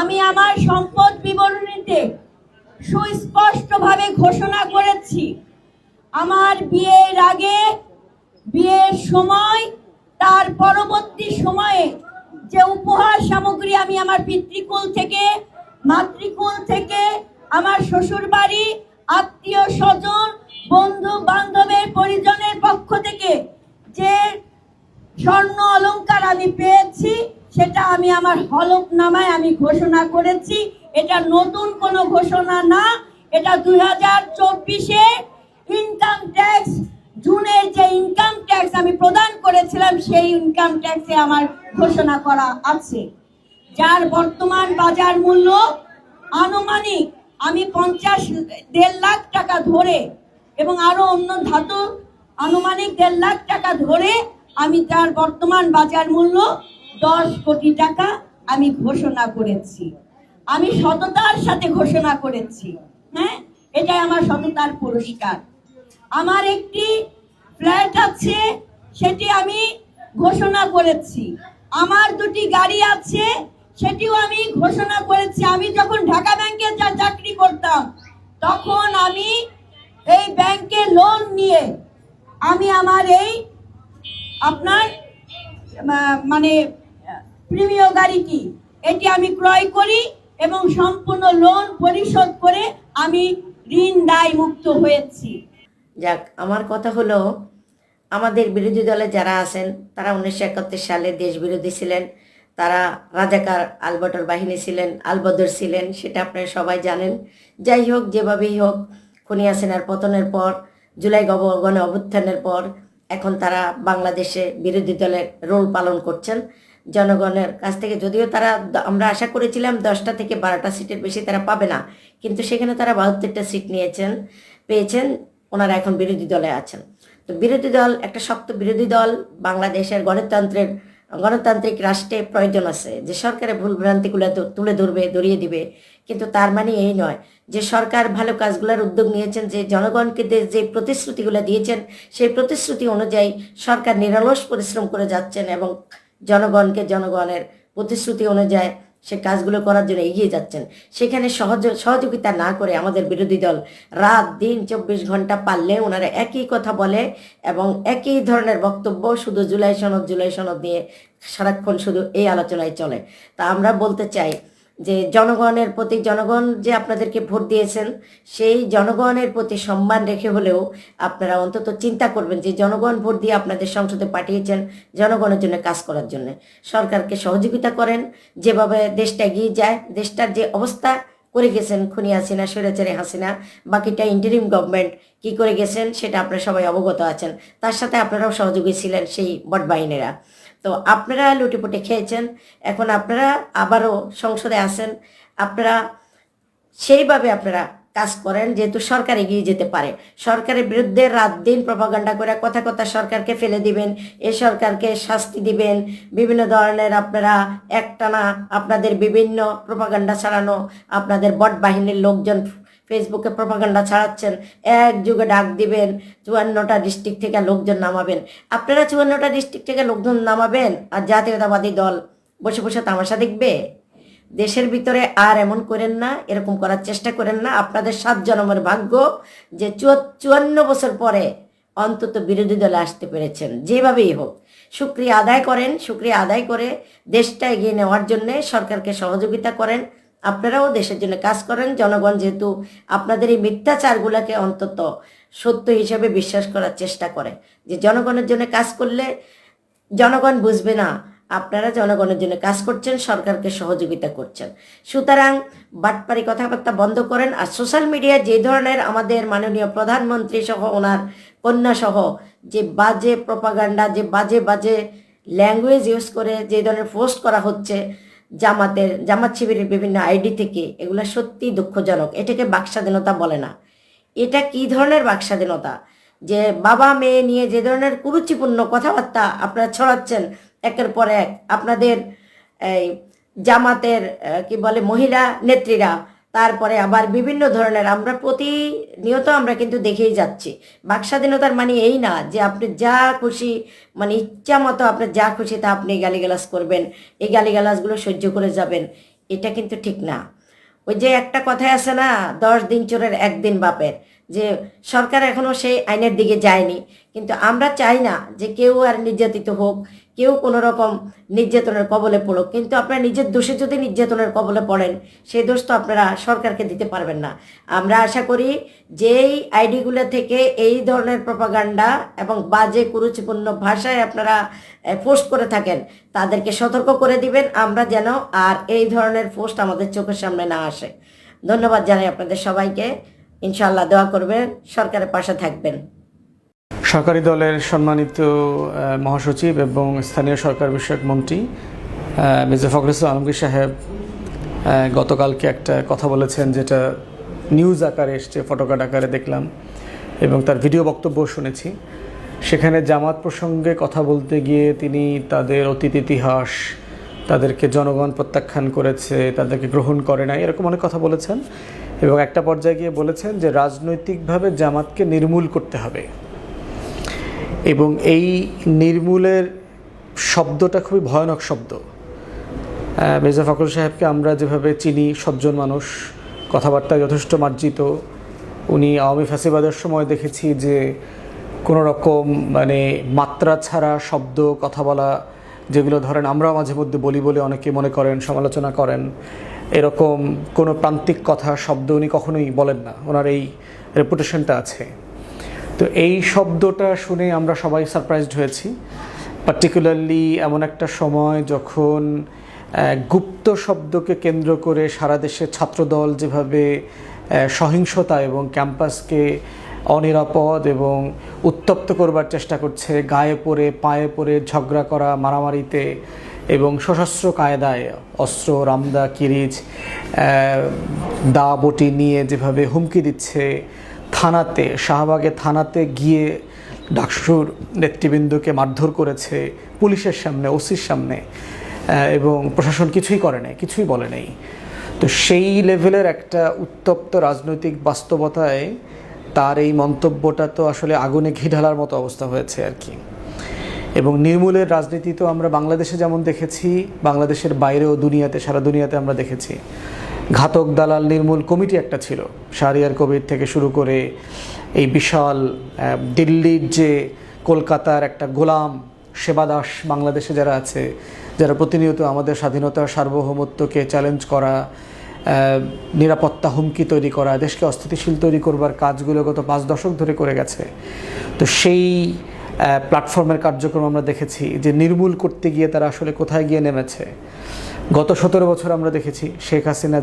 আমি আমার সম্পদ বিবরণীতে সুস্পষ্টভাবে ঘোষণা করেছি, আমার বিয়ের আগে, বিয়ের সময়, তার পরবর্তী সময়ে যে উপহার সামগ্রী আমি আমার পিতৃকুল থেকে, মাতৃকুল থেকে, আমার শ্বশুর বাড়ি, আত্মীয় স্বজন, বন্ধু বান্ধবের পরিজনের পক্ষ থেকে যে স্বর্ণ অলংকার আমি পেয়েছি, সেটা আমি আমার হলফনামায় আমি ঘোষণা করেছি। এটা নতুন কোনো ঘোষণা না, এটা 2024-এ ইনকাম ট্যাক্স জুনের যে ইনকাম ট্যাক্স আমি প্রদান করেছিলাম, সেই ইনকাম ট্যাক্সে আমার ঘোষণা করা আছে, যার বর্তমান বাজার মূল্য আনুমানিক আমি 1.5 লাখ টাকা ধরে এবং আরো অন্য ধাতু আনুমানিক 1.5 লাখ টাকা ধরে আমি তার বর্তমান বাজার মূল্য 10 কোটি টাকা আমি ঘোষণা করেছি। আমি সততার সাথে ঘোষণা করেছি, হ্যাঁ, এটাই আমার সততার পুরস্কার। আমার একটি ফ্ল্যাট আছে, সেটি আমি ঘোষণা করেছি। আমার 2টি গাড়ি আছে, সেটিও আমি ঘোষণা করেছি। আমি যখন ঢাকা ব্যাংকে চাকরি করতাম, তখন আমি এই ব্যাংকে লোন নিয়ে আমি আমার এই আপনার মানে প্রিমিয় গাড়িটি এটি আমি ক্রয় করি এবং সম্পূর্ণ লোন পরিশোধ করে আমি ঋণ দায় মুক্ত হয়েছি। যাক, আমার কথা হলো, আমাদের বিরোধী দলে যারা আছেন তারা 1971 সালে দেশ বিরোধী ছিলেন, তারা রাজাকার আলবদর বাহিনী ছিলেন, আলবদর ছিলেন, সেটা আপনারা সবাই জানেন। যাই হোক, যেভাবেই হোক, খুনি হাসিনার পতনের পর, জুলাই গণ অভ্যুত্থানের পর এখন তারা বাংলাদেশে বিরোধী দলের রোল পালন করছেন। জনগণের কাছ থেকে যদিও তারা, আমরা আশা করেছিলাম 10টা থেকে 12টা সিটের বেশি তারা পাবে না, কিন্তু সেখানে তারা 72টা সিট পেয়েছেন। ওনারা এখন বিরোধী দলে আছেন। তো বিরোধী দল, একটা শক্ত বিরোধী দল বাংলাদেশের গণতান্ত্রিক রাষ্ট্রে প্রয়োজন আছে, যে সরকারের ভুলভ্রান্তিগুলো ধরিয়ে দিবে। কিন্তু তার মানে এই নয় যে সরকার ভালো কাজগুলোর উদ্যোগ নিয়েছেন, যে জনগণকে যে প্রতিশ্রুতিগুলো দিয়েছেন, সেই প্রতিশ্রুতি অনুযায়ী সরকার নিরলস পরিশ্রম করে যাচ্ছেন এবং জনগণের প্রতিশ্রুতি অনুযায়ী সে কাজগুলো করার জন্য এগিয়ে যাচ্ছেন। সেখানে সহযোগিতা না করে আমাদের বিরোধী দল রাত দিন 24 ঘন্টা পারলে ওনারা একই কথা বলে এবং একই ধরনের বক্তব্য, শুধু জুলাই সনদ নিয়ে সারাক্ষণ শুধু এই আলোচনায় চলে। তা আমরা বলতে চাই যে জনগণের প্রতি, জনগণ যে আপনাদেরকে ভোট দিয়েছেন, সেই জনগণের প্রতি সম্মান রেখে হলেও আপনারা অন্তত চিন্তা করবেন যে জনগণ ভোট দিয়ে আপনাদের সংসদে পাঠিয়েছেন জনগণের জন্য কাজ করার জন্য। সরকারকে সহযোগিতা করেন, যেভাবে দেশটা এগিয়ে যায়। দেশটার যে অবস্থা করে গেছেন খুনি হাসিনা, স্বৈরাচারী হাসিনা, বাকিটা ইন্টারিম গভর্নমেন্ট কি করে গেছেন সেটা আপনারা সবাই অবগত আছেন। তার সাথে আপনারাও সহযোগী ছিলেন সেই বটবাহিনীরা। তো আপনারা লুটিপুটি খেয়েছেন, এখন আপনারা আবারও সংসদে আসেন। আপনারা সেইভাবে আপনারা কাজ করেন, যেহেতু সরকার এগিয়ে যেতে পারে। সরকারের বিরুদ্ধে রাত দিন প্রপাগান্ডা করে কথা সরকারকে ফেলে দিবেন, এ সরকারকে শাস্তি দিবেন, বিভিন্ন ধরনের আপনারা একটানা আপনাদের বিভিন্ন প্রপাগান্ডা ছড়ানো, আপনাদের বট বাহিনীর লোকজন ফেসবুকে প্রপাগান্ডা ছড়াচ্ছেন, একযোগে ডাক দিবেন 54টা ডিস্ট্রিক্ট থেকে লোকজন নামাবেন। আপনারা 54টা ডিস্ট্রিক্ট থেকে লোকজন নামাবেন আর জাতীয়তাবাদী দল বসে বসে তামাশা দেখবে? দেশের ভিতরে আর এমন করেন না, এরকম করার চেষ্টা করেন না। আপনাদের 7 জন্মের ভাগ্য যে 54 বছর পরে অন্তত বিরোধী দলে আসতে পেরেছেন। যেভাবেই হোক শুকরিয়া আদায় করেন, শুকরিয়া আদায় করে দেশটা এগিয়ে নেওয়ার জন্যে সরকারকে সহযোগিতা করেন। আপনারাও দেশের জন্য কাজ করেন। জনগণ যেহেতু আপনাদের এই মিথ্যাচারগুলোকে অন্তত সত্য হিসেবে বিশ্বাস করার চেষ্টা করে, যে জনগণের জন্য কাজ করলে জনগণ বুঝবে না আপনারা জনগণের জন্য কাজ করছেন, সরকারকে সহযোগিতা করছেন। সুতরাং বাটপারি কথাবার্তা বন্ধ করেন। আর সোশ্যাল মিডিয়ায় যে ধরনের আমাদের মাননীয় প্রধানমন্ত্রী সহ ওনার কন্যা সহ যে বাজে প্রপাগান্ডা, যে বাজে ল্যাঙ্গুয়েজ ইউজ করে যে ধরনের পোস্ট করা হচ্ছে জামাত শিবিরের বিভিন্ন আইডি থেকে, এগুলো সত্যি দুঃখজনক। এটাকে বাকস্বাধীনতা বলে না। এটা কি ধরনের বাকস্বাধীনতা? যে বাবা মেয়ে নিয়ে যে ধরনের কুরুচিপূর্ণ কথাবার্তা আপনারা ছড়াচ্ছেন একের পর এক, আপনাদের এই জামাতের কি বলে মহিলা নেত্রীরা তারপরে আবার বিভিন্ন ধরনের আমরা প্রতিনিয়ত আমরা কিন্তু দেখেই যাচ্ছি। বাক স্বাধীনতার মানে এই না যে আপনি যা খুশি মানে ইচ্ছা মতো আপনার যা খুশি তা আপনি গালিগালাজ করবেন, এই গালিগালাজগুলো সহ্য করে যাবেন, এটা কিন্তু ঠিক না। ওই যে একটা কথাই আছে না, 10 দিন চোরের 1 দিন বাপের, যে সরকার এখনো সেই আইনের দিকে যায়নি। কিন্তু আমরা চাই না যে কেউ আর নির্যাতিত হোক, কেউ কোনো রকম নির্যাতনের কবলে পড়ুক। কিন্তু আপনারা নিজের দোষে যদি নির্যাতনের কবলে পড়েন, সেই দোষ তো আপনারা সরকারকে দিতে পারবেন না। আমরা আশা করি যেই আইডিগুলো থেকে এই ধরনের প্রপাগান্ডা এবং বাজে কুরুচিপূর্ণ ভাষায় আপনারা পোস্ট করে থাকেন, তাদেরকে সতর্ক করে দিবেন আমরা যেন আর এই ধরনের পোস্ট আমাদের চোখের সামনে না আসে। ধন্যবাদ জানাই আপনাদের সবাইকে। ইনশাআল্লাহ দোয়া করবেন, সরকারের পাশে থাকবেন। সরকারি দলের সম্মানিত মহাসচিব এবং স্থানীয় সরকার বিষয়ক মন্ত্রী মির্জা ফখরুল ইসলাম আলমগীর সাহেব গতকালকে একটা কথা বলেছেন, যেটা নিউজ আকারে এসছে, ফটোকার্ড আকারে দেখলাম এবং তার ভিডিও বক্তব্য শুনেছি। সেখানে জামাত প্রসঙ্গে কথা বলতে গিয়ে তিনি তাদের অতীত ইতিহাস, তাদেরকে জনগণ প্রত্যাখ্যান করেছে, তাদেরকে গ্রহণ করে না, এরকম অনেক কথা বলেছেন এবং একটা পর্যায়ে গিয়ে বলেছেন যে রাজনৈতিকভাবে জামাতকে নির্মূল করতে হবে। এবং এই নির্মূলের শব্দটা খুবই ভয়ানক শব্দ। মির্জা ফখরুল সাহেবকে আমরা যেভাবে চিনি, সজ্জন মানুষ, কথাবার্তা যথেষ্ট মার্জিত। উনি আওয়ামী ফ্যাসিবাদের সময় দেখেছি যে কোনো রকম মানে মাত্রা ছাড়া শব্দ, কথা বলা, যেগুলো ধরেন আমরাও মাঝে মধ্যে বলি বলে অনেকে মনে করেন, সমালোচনা করেন, এরকম কোনো প্রান্তিক কথা, শব্দ উনি কখনোই বলেন না। ওনার এই রেপুটেশনটা আছে। তো এই শব্দটা শুনে আমরা সবাই সারপ্রাইজড হয়েছি, পার্টিকুলারলি এমন একটা সময় যখন গুপ্ত শব্দকে কেন্দ্র করে সারা দেশে ছাত্রদল যেভাবে সহিংসতা এবং ক্যাম্পাসকে অনিরাপদ এবং উত্তপ্ত করবার চেষ্টা করছে, গায়ে পড়ে পায়ে পড়ে ঝগড়া করা, মারামারিতে এবং সশস্ত্র কায়দায় অস্ত্র, রামদা, কিরিচ, দা বটি নিয়ে যেভাবে হুমকি দিচ্ছে, থানাতে, শাহবাগে থানাতে গিয়ে ডাকসুর নেতৃবৃন্দকে মারধর করেছে পুলিশের সামনে, ওসির সামনে, এবং প্রশাসন কিছুই করে নাই, কিছুই বলে নেই। তো সেই লেভেলের একটা উত্তপ্ত রাজনৈতিক বাস্তবতায় তার এই মন্তব্যটা তো আসলে আগুনে ঘি ঢালার মতো অবস্থা হয়েছে আর কি। এবং নির্মূলের রাজনীতি তো আমরা বাংলাদেশে যেমন দেখেছি, বাংলাদেশের বাইরেও দুনিয়াতে, সারা দুনিয়াতে আমরা দেখেছি। ঘাতক দালাল নির্মূল কমিটি একটা ছিল, শাহরিয়ার কবির থেকে শুরু করে এই বিশাল দিল্লির যে কলকাতার একটা গোলাম সেবাদাস বাংলাদেশে যারা আছে, যারা প্রতিনিয়ত আমাদের স্বাধীনতা সার্বভৌমত্বকে চ্যালেঞ্জ করা, নিরাপত্তা হুমকি তৈরি করা, দেশকে অস্থিতিশীল তৈরি করবার কাজগুলো গত 5 দশক ধরে করে গেছে। তো সেই প্ল্যাটফর্মের কার্যক্রম আমরা দেখেছি যে নির্মূল করতে গিয়ে তারা আসলে কোথায় গিয়ে নেমেছে। গত 17 বছর আমরা দেখেছি শেখ হাসিনা